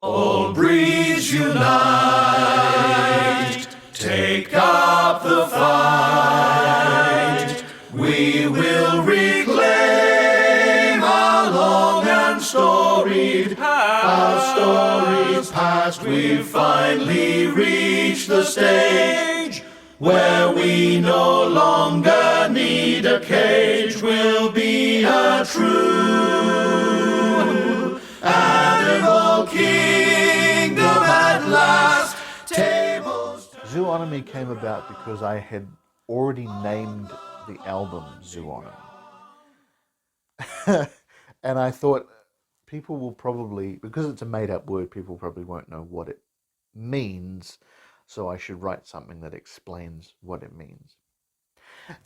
All breeds unite, take up the fight. We will reclaim our long and storied past. We've finally reached the stage where we no longer need a cage. We'll be a true animal kingdom at last. Zoonomy came about because I had already named the album Zoonomy. And I thought people will probably, because it's a made-up word, people probably won't know what it means, so I should write something that explains what it means.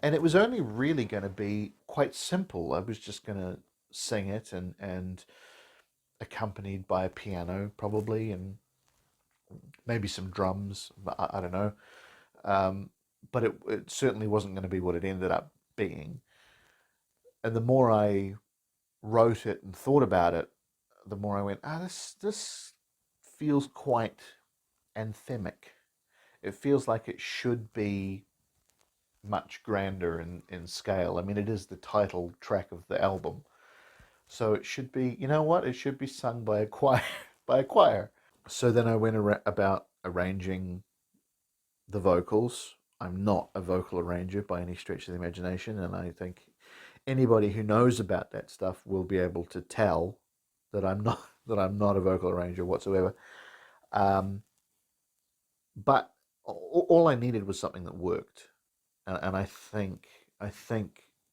And it was only really going to be quite simple. I was just going to sing it and accompanied by a piano probably, and maybe some drums, I don't know. But it certainly wasn't going to be what it ended up being. And the more I wrote it and thought about it, the more I went, this feels quite anthemic. It feels like it should be much grander in scale. I mean, it is the title track of the album, so it should be, you know what, it should be sung by a choir. So then I went about arranging the vocals. I'm not a vocal arranger by any stretch of the imagination, and I think anybody who knows about that stuff will be able to tell that I'm not a vocal arranger whatsoever. But all I needed was something that worked, and I think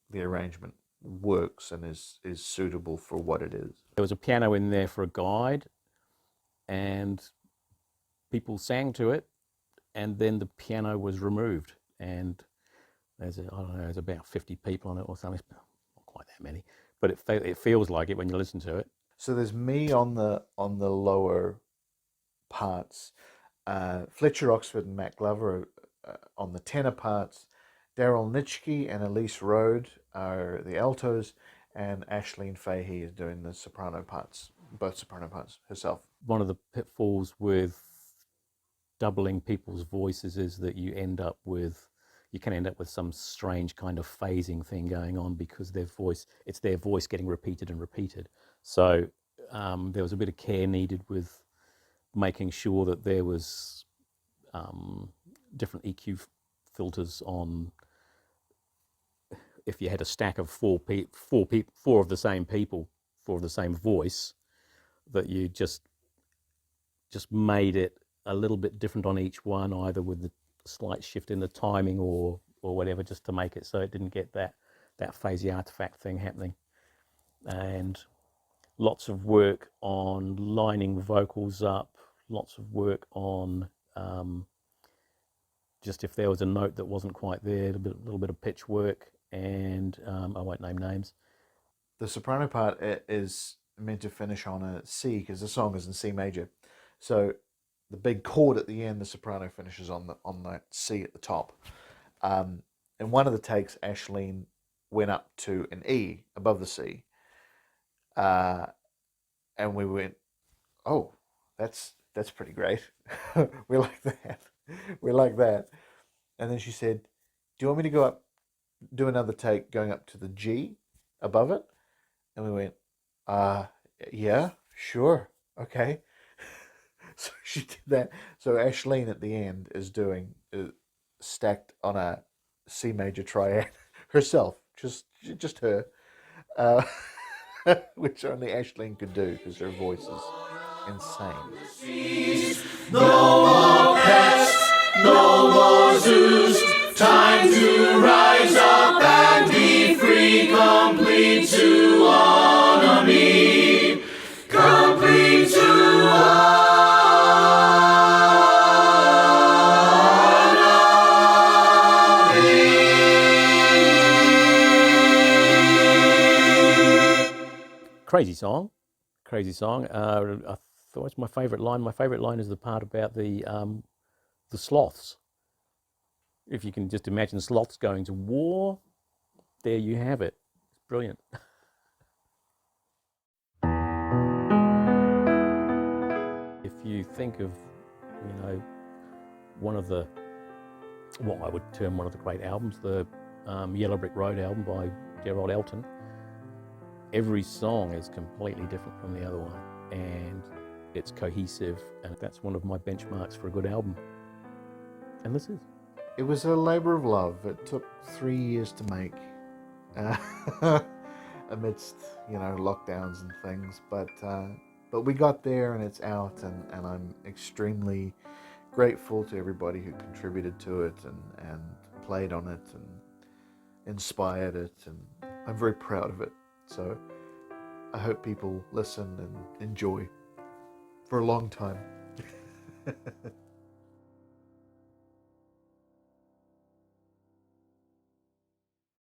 the arrangement works and is suitable for what it is. There was a piano in there for a guide, and people sang to it, and then the piano was removed, and there's about 50 people on it or something. Not quite that many, but it feels like it when you listen to it. So there's me on the lower parts, Fletcher Oxford and Matt Glover on the tenor parts, Daryl Nitschke and Elise Rode are the altos, and Ashleen Fahey is doing the soprano parts, both soprano parts herself. One of the pitfalls with doubling people's voices is that you can end up with some strange kind of phasing thing going on, because it's their voice getting repeated and repeated. So there was a bit of care needed with making sure that there was different EQ filters on. If you had a stack of four of the same people, four of the same voice, that you just made it a little bit different on each one, either with the slight shift in the timing or whatever, just to make it so it didn't get that phasey artifact thing happening. And lots of work on lining vocals up, lots of work on just if there was a note that wasn't quite there, a little bit of pitch work, and I won't name names. The soprano part is meant to finish on a C, because the song is in C major. So the big chord at the end, the soprano finishes on that C at the top. In one of the takes, Ashleen went up to an E above the C. And we went, oh, that's pretty great. We like that. We like that. And then she said, do you want me to go up, do another take going up to the G above it? And we went, yeah, sure, okay. So she did that. So Ashleen at the end is doing stacked on a C major triad herself, just her, which only Ashleen could do because her voice is insane. No more pests, no more zoos. Time to rise up and be free. Complete Zoonomy. Complete Zoonomy. Crazy song. I thought it's my favourite line. My favourite line is the part about the sloths. If you can just imagine sloths going to war, there you have it. It's brilliant. If you think of, you know, what I would term one of the great albums, the Yellow Brick Road album by Gerald Elton, every song is completely different from the other one, and it's cohesive, and that's one of my benchmarks for a good album. And this is. It was a labour of love. It took 3 years to make, amidst, you know, lockdowns and things. But we got there, and it's out, and I'm extremely grateful to everybody who contributed to it and played on it and inspired it, and I'm very proud of it. So I hope people listen and enjoy for a long time.